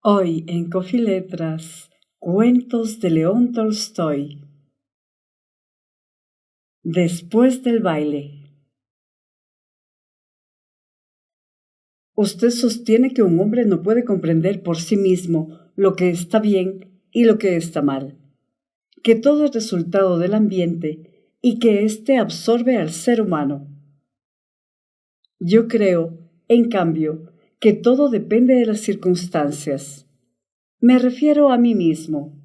Hoy en Coffee Letras, cuentos de León Tolstoy. Después del baile. Usted sostiene que un hombre no puede comprender por sí mismo lo que está bien y lo que está mal, que todo es resultado del ambiente y que éste absorbe al ser humano. Yo creo, en cambio, que todo depende de las circunstancias. Me refiero a mí mismo.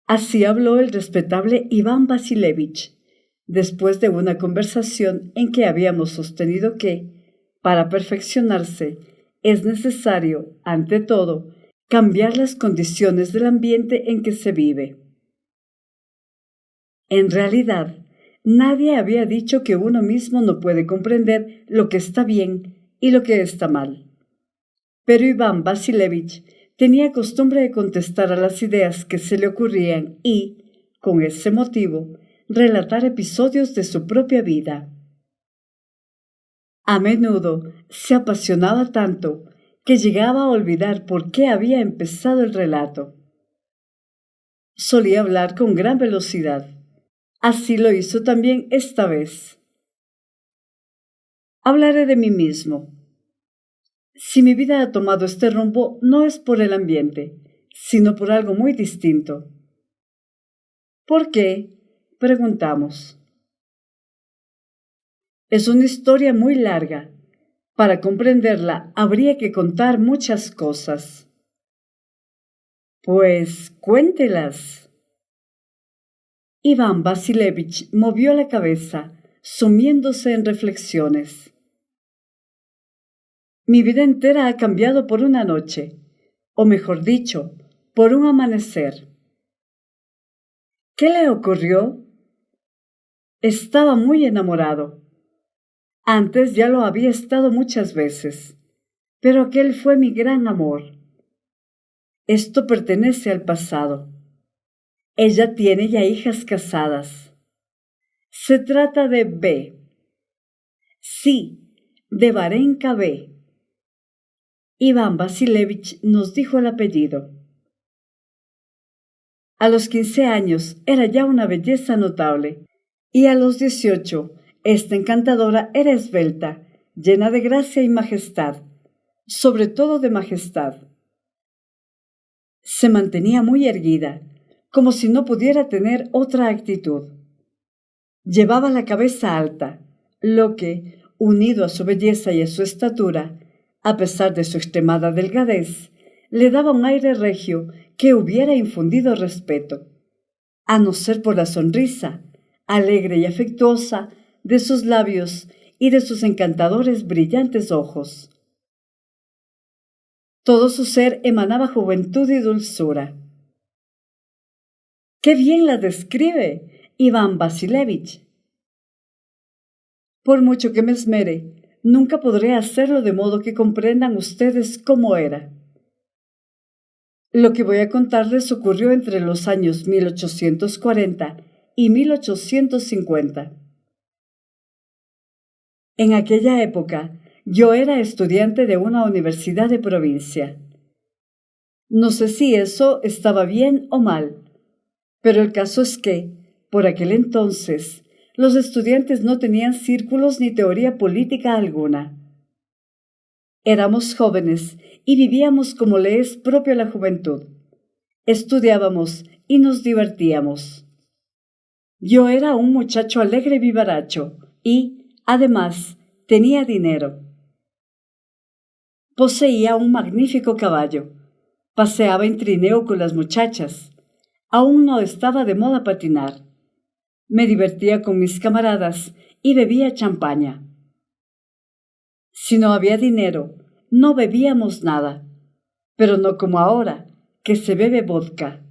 Así habló el respetable Iván Vasilievich, después de una conversación en que habíamos sostenido que, para perfeccionarse, es necesario, ante todo, cambiar las condiciones del ambiente en que se vive. En realidad, nadie había dicho que uno mismo no puede comprender lo que está bien y lo que está mal. Pero Iván Vasilievich tenía costumbre de contestar a las ideas que se le ocurrían y, con ese motivo, relatar episodios de su propia vida. A menudo se apasionaba tanto que llegaba a olvidar por qué había empezado el relato. Solía hablar con gran velocidad. Así lo hizo también esta vez. Hablaré de mí mismo. Si mi vida ha tomado este rumbo, no es por el ambiente, sino por algo muy distinto. ¿Por qué?, preguntamos. Es una historia muy larga. Para comprenderla, habría que contar muchas cosas. Pues cuéntelas. Iván Vasilievich movió la cabeza, sumiéndose en reflexiones. Mi vida entera ha cambiado por una noche, o mejor dicho, por un amanecer. ¿Qué le ocurrió? Estaba muy enamorado. Antes ya lo había estado muchas veces, pero aquel fue mi gran amor. Esto pertenece al pasado. Ella tiene ya hijas casadas. Se trata de B. Sí, de Varenka B. Iván Vasilievich nos dijo el apellido. A los 15 años era ya una belleza notable, y a los 18 esta encantadora era esbelta, llena de gracia y majestad, sobre todo de majestad. Se mantenía muy erguida, como si no pudiera tener otra actitud. Llevaba la cabeza alta, lo que, unido a su belleza y a su estatura, a pesar de su extremada delgadez, le daba un aire regio que hubiera infundido respeto, a no ser por la sonrisa, alegre y afectuosa, de sus labios y de sus encantadores brillantes ojos. Todo su ser emanaba juventud y dulzura. ¡Qué bien la describe, Iván Vasilievich! Por mucho que me esmere, nunca podré hacerlo de modo que comprendan ustedes cómo era. Lo que voy a contarles ocurrió entre los años 1840 y 1850. En aquella época, yo era estudiante de una universidad de provincia. No sé si eso estaba bien o mal, pero el caso es que, por aquel entonces, los estudiantes no tenían círculos ni teoría política alguna. Éramos jóvenes y vivíamos como le es propio a la juventud. Estudiábamos y nos divertíamos. Yo era un muchacho alegre y vivaracho y, además, tenía dinero. Poseía un magnífico caballo. Paseaba en trineo con las muchachas. Aún no estaba de moda patinar. Me divertía con mis camaradas y bebía champaña. Si no había dinero, no bebíamos nada, pero no como ahora, que se bebe vodka.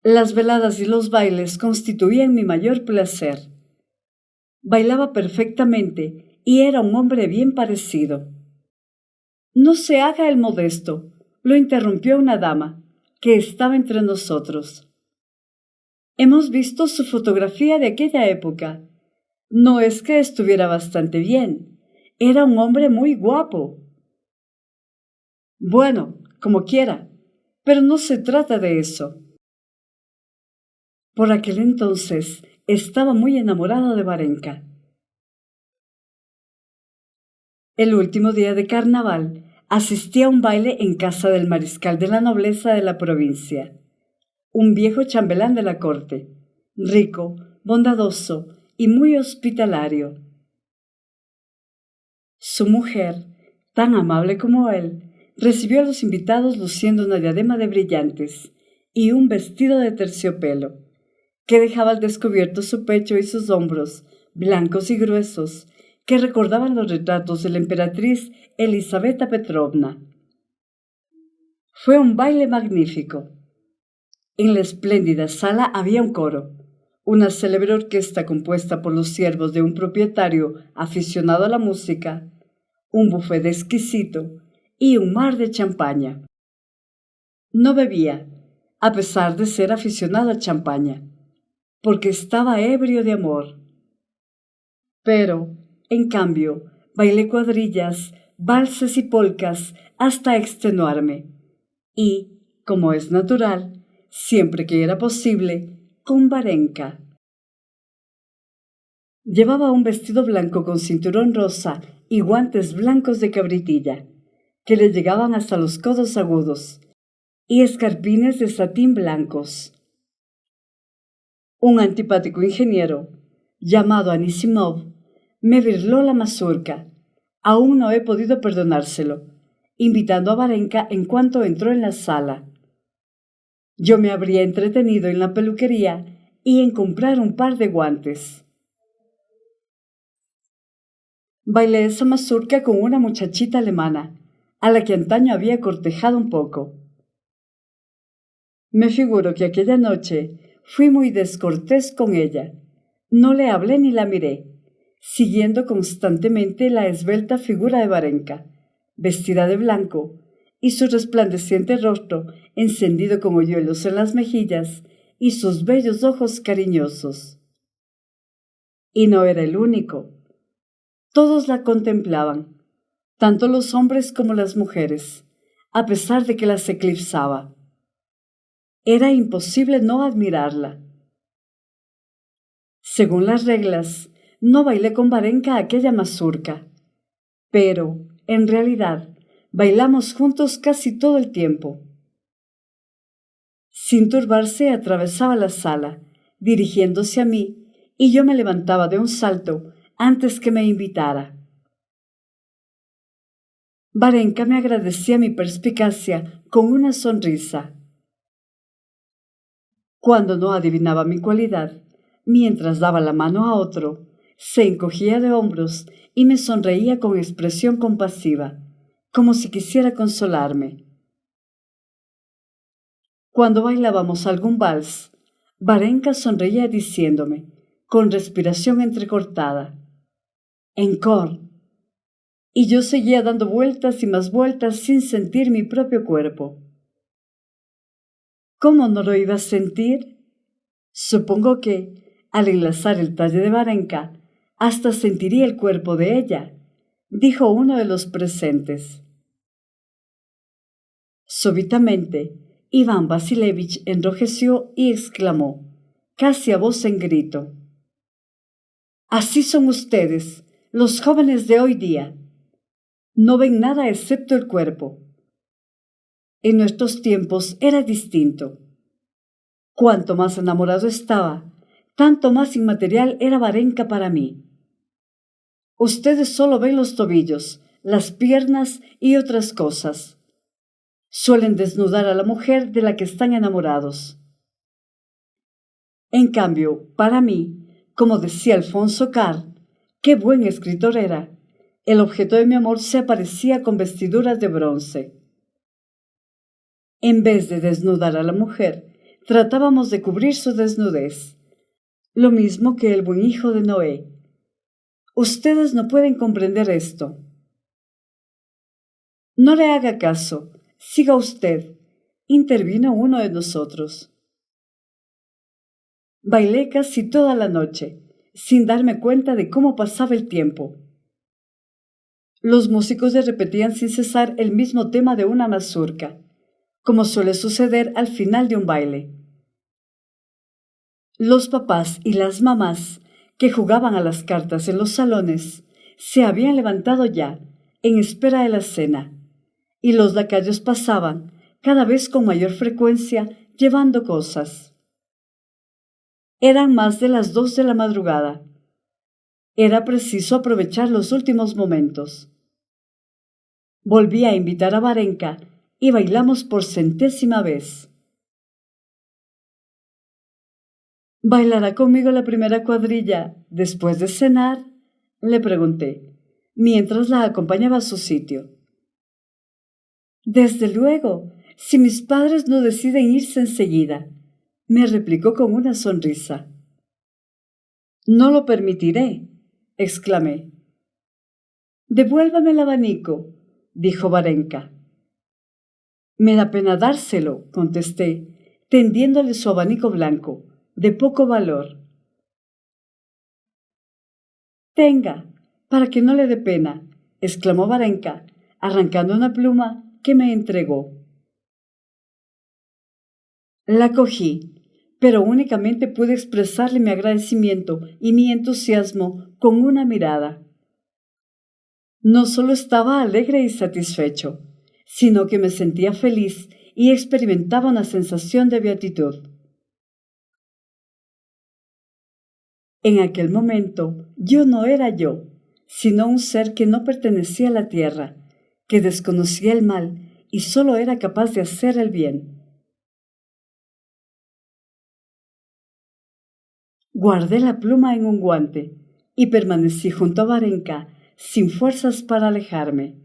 Las veladas y los bailes constituían mi mayor placer. Bailaba perfectamente y era un hombre bien parecido. No se haga el modesto, lo interrumpió una dama, que estaba entre nosotros. Hemos visto su fotografía de aquella época. No es que estuviera bastante bien, era un hombre muy guapo. Bueno, como quiera, pero no se trata de eso. Por aquel entonces estaba muy enamorado de Varenka. El último día de carnaval asistí a un baile en casa del mariscal de la nobleza de la provincia, un viejo chambelán de la corte, rico, bondadoso y muy hospitalario. Su mujer, tan amable como él, recibió a los invitados luciendo una diadema de brillantes y un vestido de terciopelo, que dejaba al descubierto su pecho y sus hombros, blancos y gruesos, que recordaban los retratos de la emperatriz Elisaveta Petrovna. Fue un baile magnífico. En la espléndida sala había un coro, una célebre orquesta compuesta por los siervos de un propietario aficionado a la música, un buffet exquisito y un mar de champaña. No bebía, a pesar de ser aficionado a champaña, porque estaba ebrio de amor. Pero, en cambio, bailé cuadrillas, valses y polcas hasta extenuarme, y, como es natural, siempre que era posible, con Varenka. Llevaba un vestido blanco con cinturón rosa y guantes blancos de cabritilla, que le llegaban hasta los codos agudos, y escarpines de satín blancos. Un antipático ingeniero, llamado Anisimov, me birló la mazurca. Aún no he podido perdonárselo, invitando a Varenka en cuanto entró en la sala. Yo me habría entretenido en la peluquería y en comprar un par de guantes. Bailé esa mazurca con una muchachita alemana, a la que antaño había cortejado un poco. Me figuro que aquella noche fui muy descortés con ella. No le hablé ni la miré, siguiendo constantemente la esbelta figura de Varenka, vestida de blanco, y su resplandeciente rostro encendido con hoyuelos en las mejillas y sus bellos ojos cariñosos. Y no era el único. Todos la contemplaban, tanto los hombres como las mujeres, a pesar de que las eclipsaba. Era imposible no admirarla. Según las reglas, no bailé con Varenka aquella mazurca, pero, en realidad, bailamos juntos casi todo el tiempo. Sin turbarse, atravesaba la sala, dirigiéndose a mí, y yo me levantaba de un salto antes que me invitara. Varenka me agradecía mi perspicacia con una sonrisa. Cuando no adivinaba mi cualidad, mientras daba la mano a otro, se encogía de hombros y me sonreía con expresión compasiva, como si quisiera consolarme. Cuando bailábamos algún vals, Varenka sonreía diciéndome, con respiración entrecortada, «Encore», y yo seguía dando vueltas y más vueltas sin sentir mi propio cuerpo. ¿Cómo no lo iba a sentir? Supongo que, al enlazar el talle de Varenka, hasta sentiría el cuerpo de ella, dijo uno de los presentes. Súbitamente, Iván Vasilevich enrojeció y exclamó, casi a voz en grito: «Así son ustedes, los jóvenes de hoy día. No ven nada excepto el cuerpo. En nuestros tiempos era distinto. Cuanto más enamorado estaba, tanto más inmaterial era Varenka para mí. Ustedes solo ven los tobillos, las piernas y otras cosas. Suelen desnudar a la mujer de la que están enamorados. En cambio, para mí, como decía Alfonso Carr, qué buen escritor era, el objeto de mi amor se aparecía con vestiduras de bronce. En vez de desnudar a la mujer, tratábamos de cubrir su desnudez, lo mismo que el buen hijo de Noé. Ustedes no pueden comprender esto». «No le haga caso, siga usted», intervino uno de nosotros. Bailé casi toda la noche, sin darme cuenta de cómo pasaba el tiempo. Los músicos le repetían sin cesar el mismo tema de una mazurca, como suele suceder al final de un baile. Los papás y las mamás que jugaban a las cartas en los salones se habían levantado ya, en espera de la cena, y los lacayos pasaban, cada vez con mayor frecuencia, llevando cosas. Eran más de las 2 de la madrugada. Era preciso aprovechar los últimos momentos. Volví a invitar a Varenka y bailamos por 100ª vez. ¿Bailará conmigo la primera cuadrilla después de cenar?, le pregunté, mientras la acompañaba a su sitio. Desde luego, si mis padres no deciden irse enseguida, me replicó con una sonrisa. No lo permitiré, exclamé. Devuélvame el abanico, dijo Varenka. Me da pena dárselo, contesté, tendiéndole su abanico blanco, de poco valor. Tenga, para que no le dé pena, exclamó Varenka, arrancando una pluma que me entregó. La cogí, pero únicamente pude expresarle mi agradecimiento y mi entusiasmo con una mirada. No solo estaba alegre y satisfecho, sino que me sentía feliz y experimentaba una sensación de beatitud. En aquel momento yo no era yo, sino un ser que no pertenecía a la tierra, que desconocía el mal y solo era capaz de hacer el bien. Guardé la pluma en un guante y permanecí junto a Varenka, sin fuerzas para alejarme.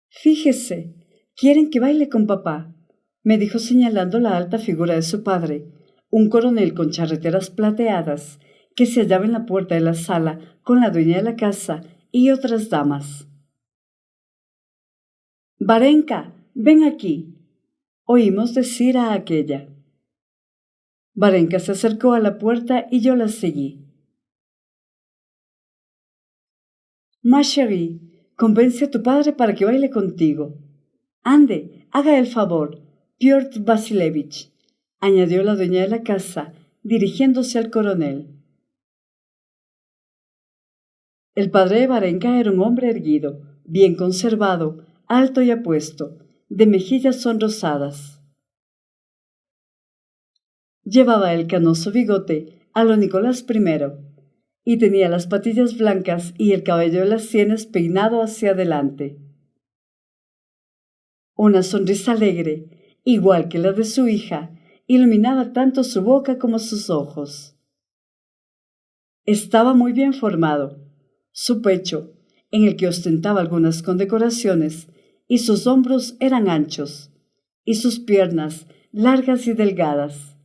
Fíjese, quieren que baile con papá, me dijo señalando la alta figura de su padre, un coronel con charreteras plateadas, que se hallaba en la puerta de la sala con la dueña de la casa y otras damas. Varenka, ven aquí, oímos decir a aquella. Varenka se acercó a la puerta y yo la seguí. Ma chérie, convence a tu padre para que baile contigo. Ande, haga el favor, Piotr Vasilevich, añadió la dueña de la casa, dirigiéndose al coronel. El padre de Varenka era un hombre erguido, bien conservado, alto y apuesto, de mejillas sonrosadas. Llevaba el canoso bigote a lo Nicolás I y tenía las patillas blancas y el cabello de las sienes peinado hacia adelante. Una sonrisa alegre, igual que la de su hija, iluminaba tanto su boca como sus ojos. Estaba muy bien formado. Su pecho, en el que ostentaba algunas condecoraciones, y sus hombros eran anchos, y sus piernas largas y delgadas.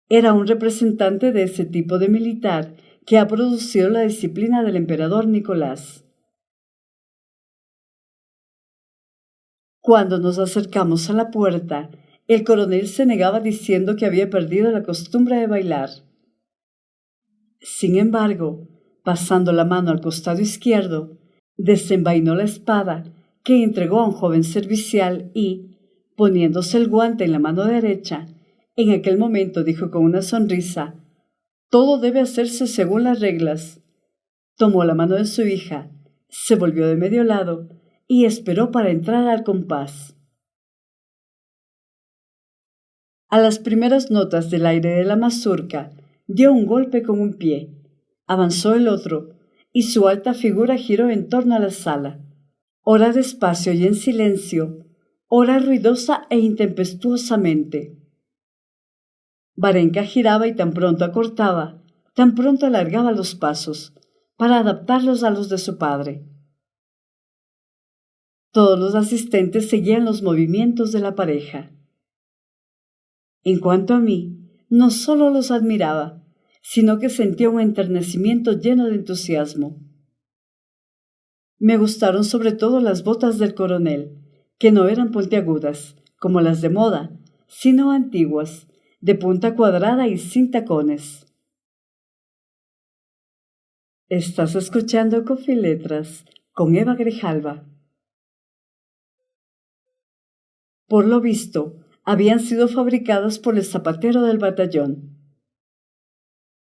Era un representante de ese tipo de militar que ha producido la disciplina del emperador Nicolás. Cuando nos acercamos a la puerta, el coronel se negaba diciendo que había perdido la costumbre de bailar. Sin embargo, pasando la mano al costado izquierdo, desenvainó la espada que entregó a un joven servicial y, poniéndose el guante en la mano derecha, en aquel momento dijo con una sonrisa: «Todo debe hacerse según las reglas». Tomó la mano de su hija, se volvió de medio lado y esperó para entrar al compás. A las primeras notas del aire de la mazurca, dio un golpe con un pie, avanzó el otro, y su alta figura giró en torno a la sala, ora despacio y en silencio, ora ruidosa e intempestuosamente. Varenka giraba y tan pronto acortaba, tan pronto alargaba los pasos, para adaptarlos a los de su padre. Todos los asistentes seguían los movimientos de la pareja. En cuanto a mí, no solo los admiraba, sino que sentía un enternecimiento lleno de entusiasmo. Me gustaron sobre todo las botas del coronel, que no eran puntiagudas, como las de moda, sino antiguas, de punta cuadrada y sin tacones. Estás escuchando Coffee Letras con Eva Grijalva. Por lo visto, habían sido fabricadas por el zapatero del batallón.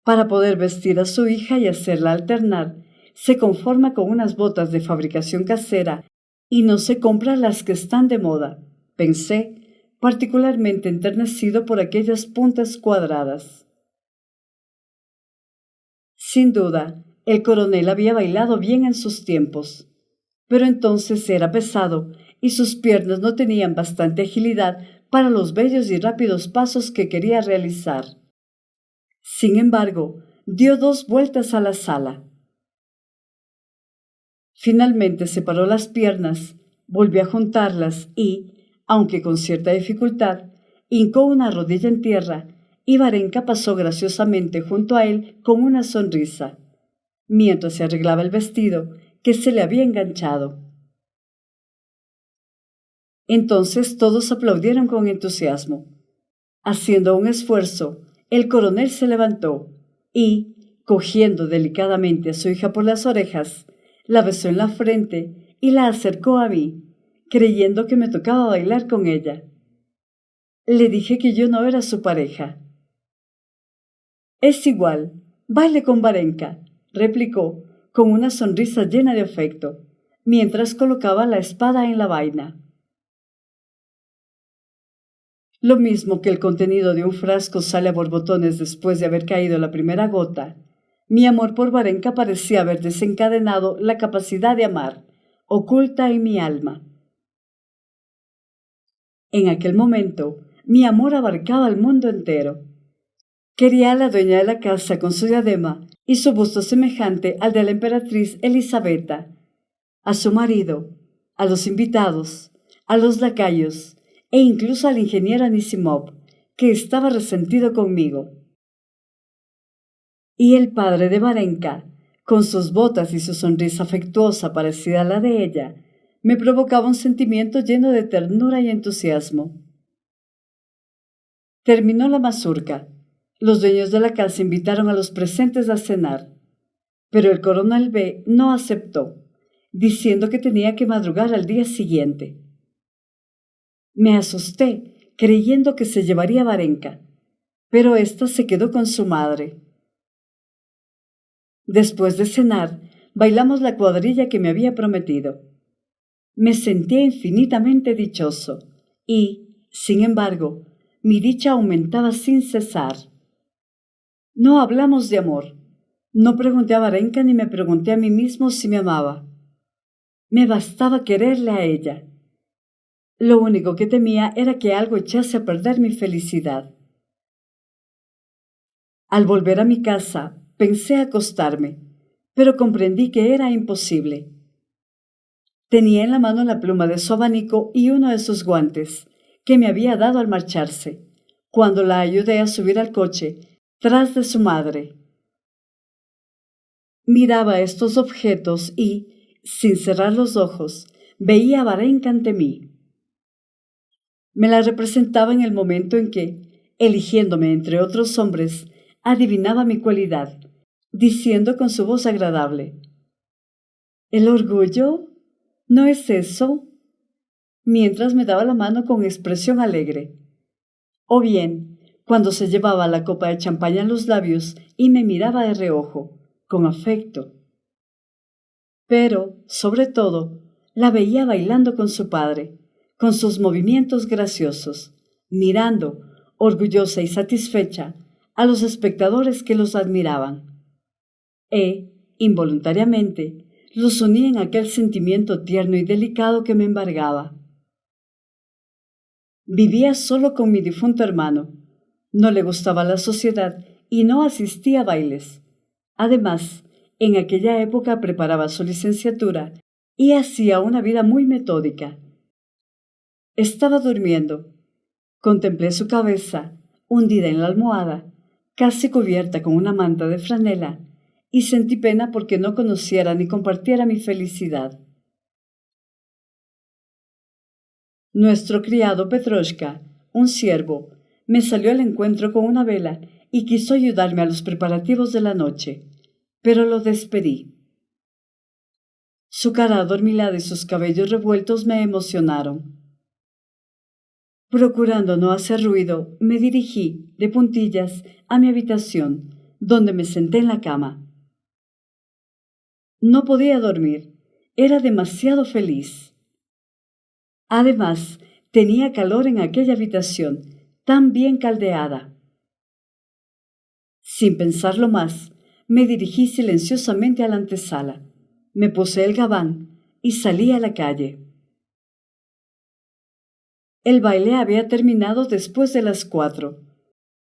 Para poder vestir a su hija y hacerla alternar, se conforma con unas botas de fabricación casera y no se compra las que están de moda, pensé, particularmente enternecido por aquellas puntas cuadradas. Sin duda, el coronel había bailado bien en sus tiempos, pero entonces era pesado y sus piernas no tenían bastante agilidad para los bellos y rápidos pasos que quería realizar. Sin embargo, dio 2 vueltas a la sala. Finalmente separó las piernas, volvió a juntarlas y, aunque con cierta dificultad, hincó una rodilla en tierra y Varenka pasó graciosamente junto a él con una sonrisa, mientras se arreglaba el vestido que se le había enganchado. Entonces todos aplaudieron con entusiasmo. Haciendo un esfuerzo, el coronel se levantó y, cogiendo delicadamente a su hija por las orejas, la besó en la frente y la acercó a mí, creyendo que me tocaba bailar con ella. Le dije que yo no era su pareja. Es igual, baile con Varenka, replicó, con una sonrisa llena de afecto, mientras colocaba la espada en la vaina. Lo mismo que el contenido de un frasco sale a borbotones después de haber caído la primera gota, mi amor por Varenka parecía haber desencadenado la capacidad de amar, oculta en mi alma. En aquel momento, mi amor abarcaba el mundo entero. Quería a la dueña de la casa con su diadema y su busto semejante al de la emperatriz Elisabetta, a su marido, a los invitados, a los lacayos e incluso al ingeniero Anisimov, que estaba resentido conmigo. Y el padre de Varenka, con sus botas y su sonrisa afectuosa parecida a la de ella, me provocaba un sentimiento lleno de ternura y entusiasmo. Terminó la mazurca. Los dueños de la casa invitaron a los presentes a cenar, pero el coronel B no aceptó, diciendo que tenía que madrugar al día siguiente. Me asusté, creyendo que se llevaría a Varenka, pero ésta se quedó con su madre. Después de cenar, bailamos la cuadrilla que me había prometido. Me sentía infinitamente dichoso y, sin embargo, mi dicha aumentaba sin cesar. No hablamos de amor. No pregunté a Varenka ni me pregunté a mí mismo si me amaba. Me bastaba quererle a ella. Lo único que temía era que algo echase a perder mi felicidad. Al volver a mi casa, pensé acostarme, pero comprendí que era imposible. Tenía en la mano la pluma de su abanico y uno de sus guantes, que me había dado al marcharse, cuando la ayudé a subir al coche, tras de su madre. Miraba estos objetos y, sin cerrar los ojos, veía a Varenka ante mí. Me la representaba en el momento en que, eligiéndome entre otros hombres, adivinaba mi cualidad, diciendo con su voz agradable: ¿El orgullo? ¿No es eso? Mientras me daba la mano con expresión alegre. O bien, cuando se llevaba la copa de champaña en los labios y me miraba de reojo, con afecto. Pero, sobre todo, la veía bailando con su padre, con sus movimientos graciosos, mirando, orgullosa y satisfecha, a los espectadores que los admiraban. Involuntariamente, los uní en aquel sentimiento tierno y delicado que me embargaba. Vivía solo con mi difunto hermano. No le gustaba la sociedad y no asistía a bailes. Además, en aquella época preparaba su licenciatura y hacía una vida muy metódica. Estaba durmiendo. Contemplé su cabeza, hundida en la almohada, casi cubierta con una manta de franela, y sentí pena porque no conociera ni compartiera mi felicidad. Nuestro criado Petrushka, un siervo, me salió al encuentro con una vela y quiso ayudarme a los preparativos de la noche, pero lo despedí. Su cara adormilada y sus cabellos revueltos me emocionaron. Procurando no hacer ruido, me dirigí, de puntillas, a mi habitación, donde me senté en la cama. No podía dormir, era demasiado feliz. Además, tenía calor en aquella habitación, tan bien caldeada. Sin pensarlo más, me dirigí silenciosamente a la antesala, me puse el gabán y salí a la calle. El baile había terminado después de las 4,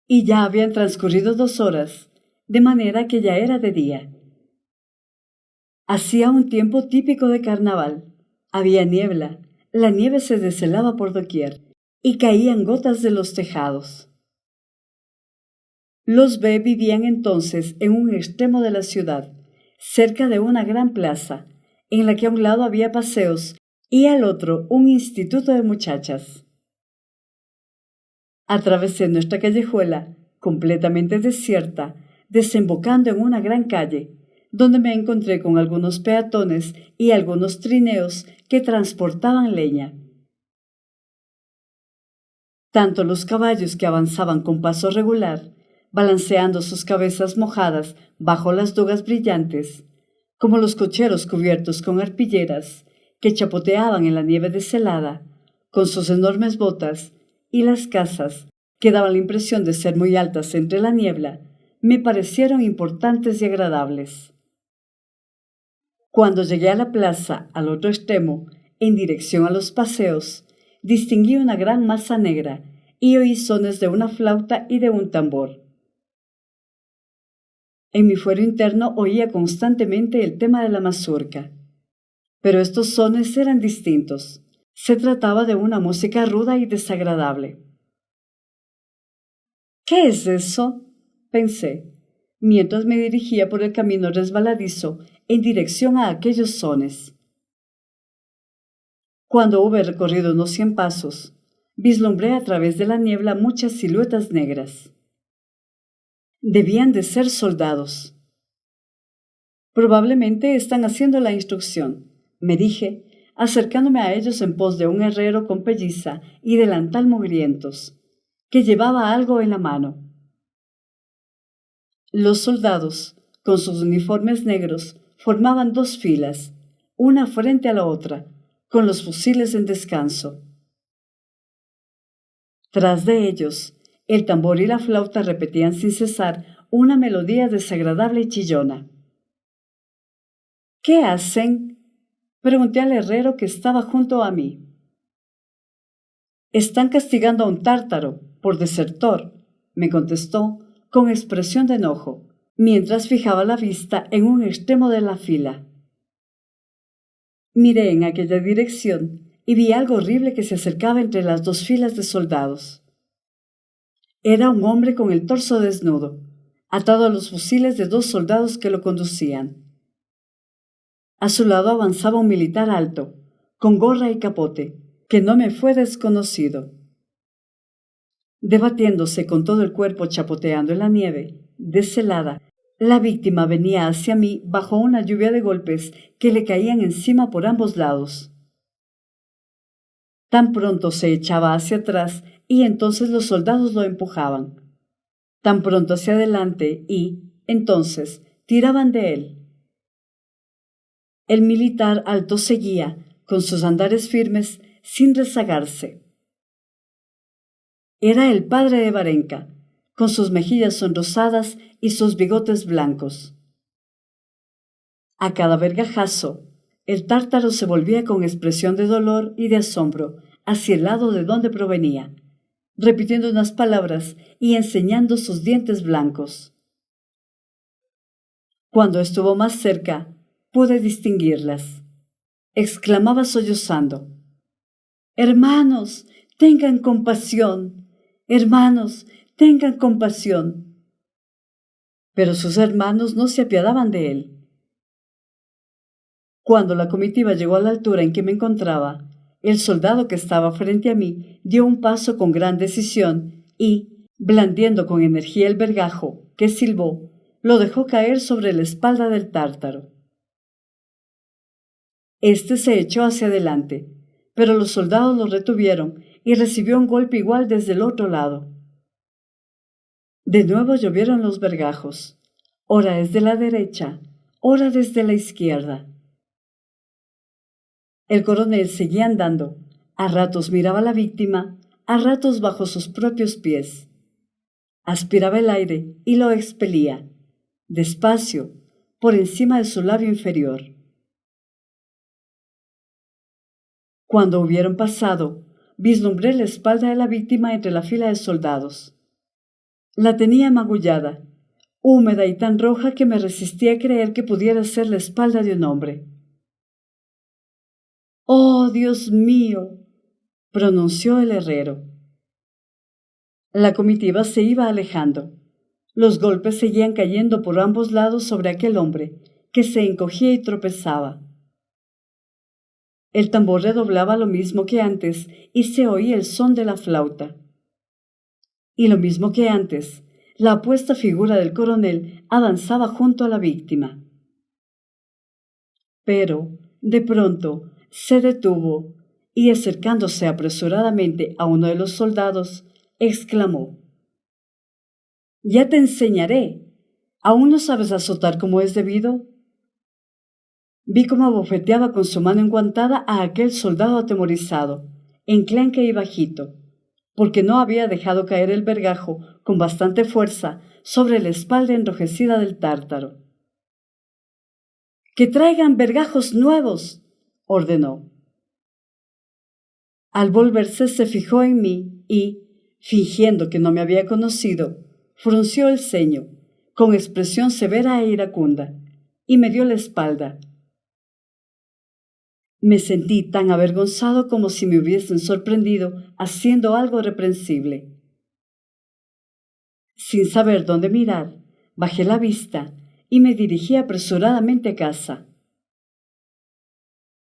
y ya habían transcurrido 2 horas, de manera que ya era de día. Hacía un tiempo típico de carnaval. Había niebla, la nieve se deshelaba por doquier, y caían gotas de los tejados. Los B vivían entonces en un extremo de la ciudad, cerca de una gran plaza, en la que a un lado había paseos y al otro un instituto de muchachas. Atravesé nuestra callejuela, completamente desierta, desembocando en una gran calle, donde me encontré con algunos peatones y algunos trineos que transportaban leña. Tanto los caballos que avanzaban con paso regular, balanceando sus cabezas mojadas bajo las dugas brillantes, como los cocheros cubiertos con arpilleras que chapoteaban en la nieve deshelada, con sus enormes botas, y las casas, que daban la impresión de ser muy altas entre la niebla, me parecieron importantes y agradables. Cuando llegué a la plaza, al otro extremo, en dirección a los paseos, distinguí una gran masa negra y oí sones de una flauta y de un tambor. En mi fuero interno oía constantemente el tema de la mazurca, pero estos sones eran distintos. Se trataba de una música ruda y desagradable. ¿Qué es eso?, pensé, mientras me dirigía por el camino resbaladizo en dirección a aquellos sones. Cuando hube recorrido unos 100 pasos, vislumbré a través de la niebla muchas siluetas negras. Debían de ser soldados. Probablemente están haciendo la instrucción, me dije, acercándome a ellos en pos de un herrero con pelliza y delantal mugrientos, que llevaba algo en la mano. Los soldados, con sus uniformes negros, formaban 2 filas, una frente a la otra, con los fusiles en descanso. Tras de ellos, el tambor y la flauta repetían sin cesar una melodía desagradable y chillona. ¿Qué hacen?, pregunté al herrero que estaba junto a mí. Están castigando a un tártaro por desertor, me contestó con expresión de enojo, mientras fijaba la vista en un extremo de la fila. Miré en aquella dirección y vi algo horrible que se acercaba entre las 2 filas de soldados. Era un hombre con el torso desnudo, atado a los fusiles de 2 soldados que lo conducían. A su lado avanzaba un militar alto, con gorra y capote, que no me fue desconocido. Debatiéndose con todo el cuerpo chapoteando en la nieve, deshelada, la víctima venía hacia mí bajo una lluvia de golpes que le caían encima por ambos lados. Tan pronto se echaba hacia atrás y entonces los soldados lo empujaban. Tan pronto hacia adelante y, entonces, tiraban de él. El militar alto seguía, con sus andares firmes, sin rezagarse. Era el padre de Varenka, con sus mejillas sonrosadas y sus bigotes blancos. A cada vergajazo, el tártaro se volvía con expresión de dolor y de asombro hacia el lado de donde provenía, repitiendo unas palabras y enseñando sus dientes blancos. Cuando estuvo más cerca, pude distinguirlas. Exclamaba sollozando: «Hermanos, tengan compasión. Hermanos, tengan compasión». Pero sus hermanos no se apiadaban de él. Cuando la comitiva llegó a la altura en que me encontraba, el soldado que estaba frente a mí dio un paso con gran decisión y, blandiendo con energía el vergajo, que silbó, lo dejó caer sobre la espalda del tártaro. Este se echó hacia adelante, pero los soldados lo retuvieron y recibió un golpe igual desde el otro lado. De nuevo llovieron los vergajos, ora desde la derecha, ora desde la izquierda. El coronel seguía andando, a ratos miraba a la víctima, a ratos bajo sus propios pies. Aspiraba el aire y lo expelía, despacio, por encima de su labio inferior. Cuando hubieron pasado, vislumbré la espalda de la víctima entre la fila de soldados. La tenía magullada, húmeda y tan roja que me resistí a creer que pudiera ser la espalda de un hombre. «¡Oh, Dios mío!», pronunció el herrero. La comitiva se iba alejando. Los golpes seguían cayendo por ambos lados sobre aquel hombre, que se encogía y tropezaba. El tambor redoblaba lo mismo que antes y se oía el son de la flauta. Y lo mismo que antes, la apuesta figura del coronel avanzaba junto a la víctima. Pero, de pronto, se detuvo y, acercándose apresuradamente a uno de los soldados, exclamó: «Ya te enseñaré. ¿Aún no sabes azotar como es debido?». Vi cómo abofeteaba con su mano enguantada a aquel soldado atemorizado, enclenque y bajito, porque no había dejado caer el vergajo con bastante fuerza sobre la espalda enrojecida del tártaro. «¡Que traigan vergajos nuevos!», ordenó. Al volverse se fijó en mí y, fingiendo que no me había conocido, frunció el ceño, con expresión severa e iracunda, y me dio la espalda. Me sentí tan avergonzado como si me hubiesen sorprendido haciendo algo reprensible. Sin saber dónde mirar, bajé la vista y me dirigí apresuradamente a casa.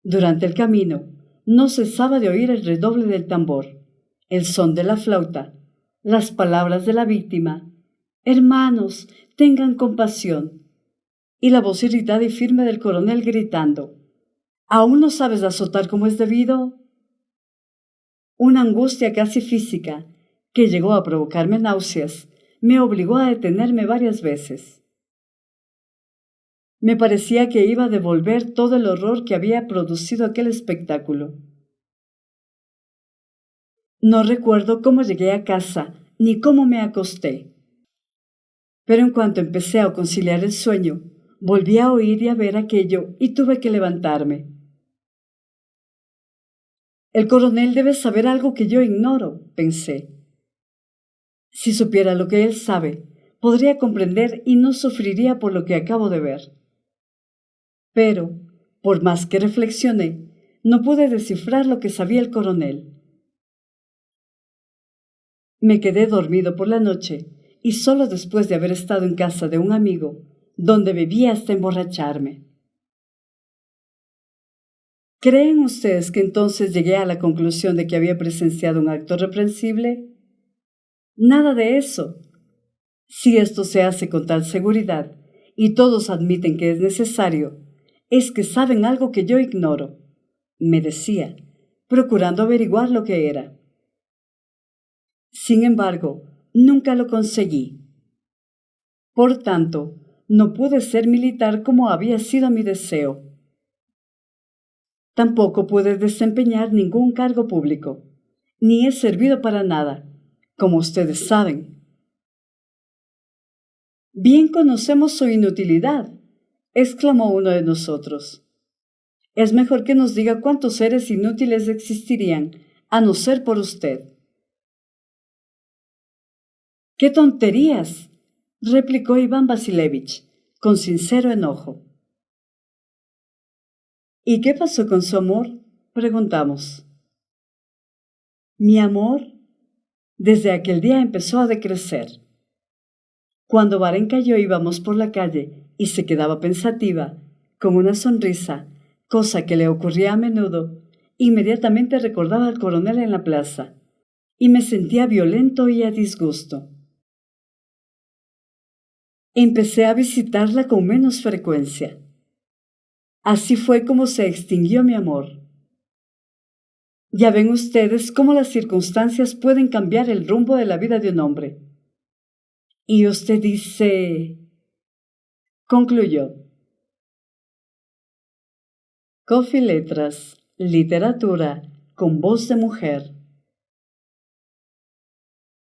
Durante el camino, no cesaba de oír el redoble del tambor, el son de la flauta, las palabras de la víctima: «Hermanos, tengan compasión», y la voz irritada y firme del coronel gritando: «¿Aún no sabes azotar como es debido?». Una angustia casi física, que llegó a provocarme náuseas, me obligó a detenerme varias veces. Me parecía que iba a devolver todo el horror que había producido aquel espectáculo. No recuerdo cómo llegué a casa ni cómo me acosté. Pero en cuanto empecé a conciliar el sueño, volví a oír y a ver aquello y tuve que levantarme. El coronel debe saber algo que yo ignoro, pensé. Si supiera lo que él sabe, podría comprender y no sufriría por lo que acabo de ver. Pero, por más que reflexioné, no pude descifrar lo que sabía el coronel. Me quedé dormido por la noche y solo después de haber estado en casa de un amigo, donde bebí hasta emborracharme. ¿Creen ustedes que entonces llegué a la conclusión de que había presenciado un acto reprensible? Nada de eso. Si esto se hace con tal seguridad, y todos admiten que es necesario, es que saben algo que yo ignoro, me decía, procurando averiguar lo que era. Sin embargo, nunca lo conseguí. Por tanto, no pude ser militar como había sido mi deseo. Tampoco pude desempeñar ningún cargo público, ni he servido para nada, como ustedes saben. «Bien conocemos su inutilidad», exclamó uno de nosotros. «Es mejor que nos diga cuántos seres inútiles existirían, a no ser por usted». «¡Qué tonterías!», replicó Iván Vasilevich, con sincero enojo. «¿Y qué pasó con su amor?», preguntamos. «Mi amor, desde aquel día empezó a decrecer. Cuando Varenka y yo íbamos por la calle y se quedaba pensativa, con una sonrisa, cosa que le ocurría a menudo, inmediatamente recordaba al coronel en la plaza, y me sentía violento y a disgusto. Empecé a visitarla con menos frecuencia. Así fue como se extinguió mi amor. Ya ven ustedes cómo las circunstancias pueden cambiar el rumbo de la vida de un hombre. Y usted dice... Concluyó. Coffee Letras, literatura con voz de mujer.